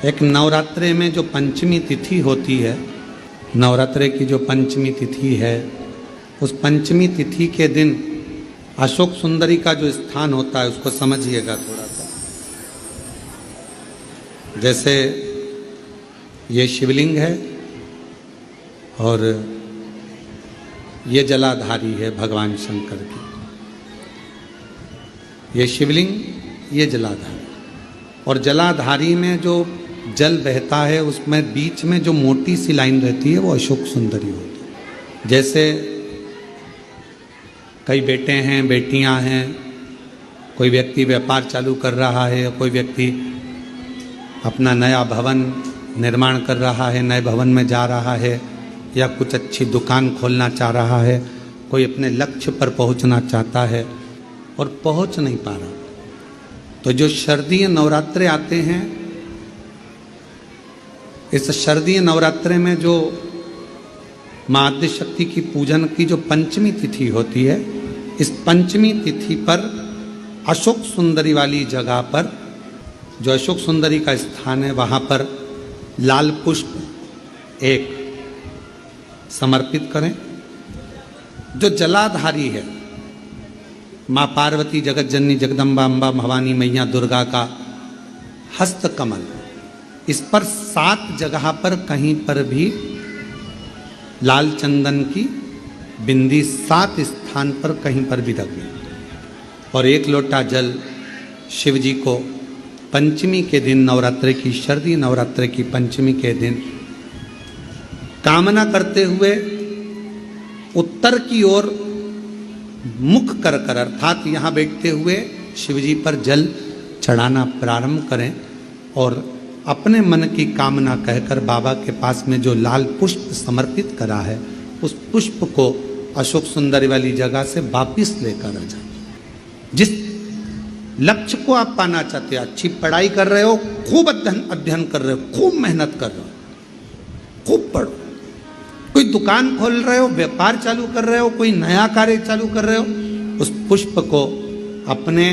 एक नवरात्रे में जो पंचमी तिथि होती है, नवरात्रे की जो पंचमी तिथि है, उस पंचमी तिथि के दिन अशोक सुंदरी का जो स्थान होता है उसको समझिएगा थोड़ा सा। जैसे ये शिवलिंग है और ये जलाधारी है भगवान शंकर की। ये शिवलिंग, ये जलाधारी, और जलाधारी में जो जल बहता है उसमें बीच में जो मोटी सी लाइन रहती है वो अशोक सुंदरी होती है। जैसे कई बेटे हैं, बेटियां हैं, कोई व्यक्ति व्यापार चालू कर रहा है, कोई व्यक्ति अपना नया भवन निर्माण कर रहा है, नए भवन में जा रहा है, या कुछ अच्छी दुकान खोलना चाह रहा है, कोई अपने लक्ष्य पर पहुंचना चाहता है और पहुंच नहीं पा रहा। तो जो शारदीय नवरात्रे आते हैं, इस शारदीय नवरात्रे में जो माँ आद्य शक्ति की पूजन की जो पंचमी तिथि होती है, इस पंचमी तिथि पर अशोक सुंदरी वाली जगह पर, जो अशोक सुंदरी का स्थान है, वहाँ पर लाल पुष्प एक समर्पित करें। जो जलाधारी है, माँ पार्वती, जगत जननी, जगदम्बा, अम्बा, भवानी, मैया दुर्गा का हस्त कमल, इस पर 7 जगह पर कहीं पर भी लाल चंदन की बिंदी 7 स्थान पर कहीं पर भी रखें, और 1 लोटा जल शिव जी को पंचमी के दिन, नवरात्रि की, शारदीय नवरात्रि की पंचमी के दिन कामना करते हुए उत्तर की ओर मुख कर कर, अर्थात यहाँ बैठते हुए शिवजी पर जल चढ़ाना प्रारंभ करें और अपने मन की कामना कहकर बाबा के पास में जो लाल पुष्प समर्पित करा है, उस पुष्प को अशोक सुंदरी वाली जगह से वापिस लेकर आ जाए। जिस लक्ष्य को आप पाना चाहते हो, अच्छी पढ़ाई कर रहे हो, खूब अध्ययन कर रहे हो, खूब मेहनत कर रहे हो, खूब पढ़ो, कोई दुकान खोल रहे हो, व्यापार चालू कर रहे हो, कोई नया कार्य चालू कर रहे हो, उस पुष्प को अपने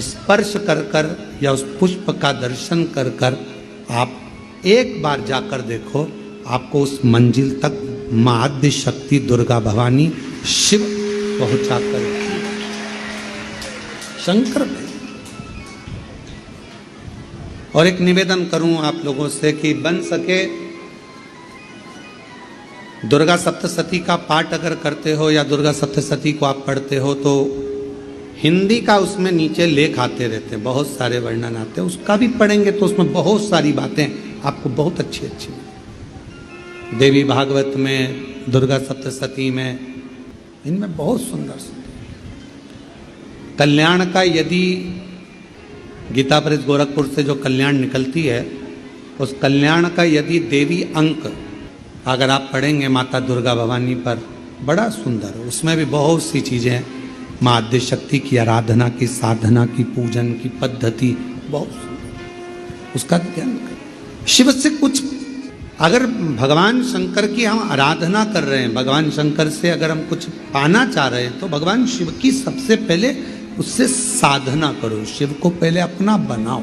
स्पर्श कर कर या उस पुष्प का दर्शन कर कर आप एक बार जाकर देखो, आपको उस मंजिल तक माँ आद्य शक्ति दुर्गा भवानी शिव पहुंचा कर शंकर में। और एक निवेदन करूं आप लोगों से कि बन सके दुर्गा सप्तशती का पाठ अगर करते हो या दुर्गा सप्तशती को आप पढ़ते हो तो हिंदी का उसमें नीचे लेख आते रहते हैं, बहुत सारे वर्णन आते हैं, उसका भी पढ़ेंगे तो उसमें बहुत सारी बातें आपको बहुत अच्छी अच्छी, देवी भागवत में, दुर्गा सप्तशती में, इनमें बहुत सुंदर सुंदर कल्याण का, यदि गीता प्रेस गोरखपुर से जो कल्याण निकलती है, उस कल्याण का यदि देवी अंक अगर आप पढ़ेंगे माता दुर्गा भवानी पर, बड़ा सुंदर, उसमें भी बहुत सी चीज़ें माँ आद्य शक्ति की आराधना की, साधना की, पूजन की पद्धति बहुत सुंदर, उसका ध्यान करें। शिव से कुछ, अगर भगवान शंकर की हम आराधना कर रहे हैं, भगवान शंकर से अगर हम कुछ पाना चाह रहे हैं, तो भगवान शिव की सबसे पहले उससे साधना करो, शिव को पहले अपना बनाओ।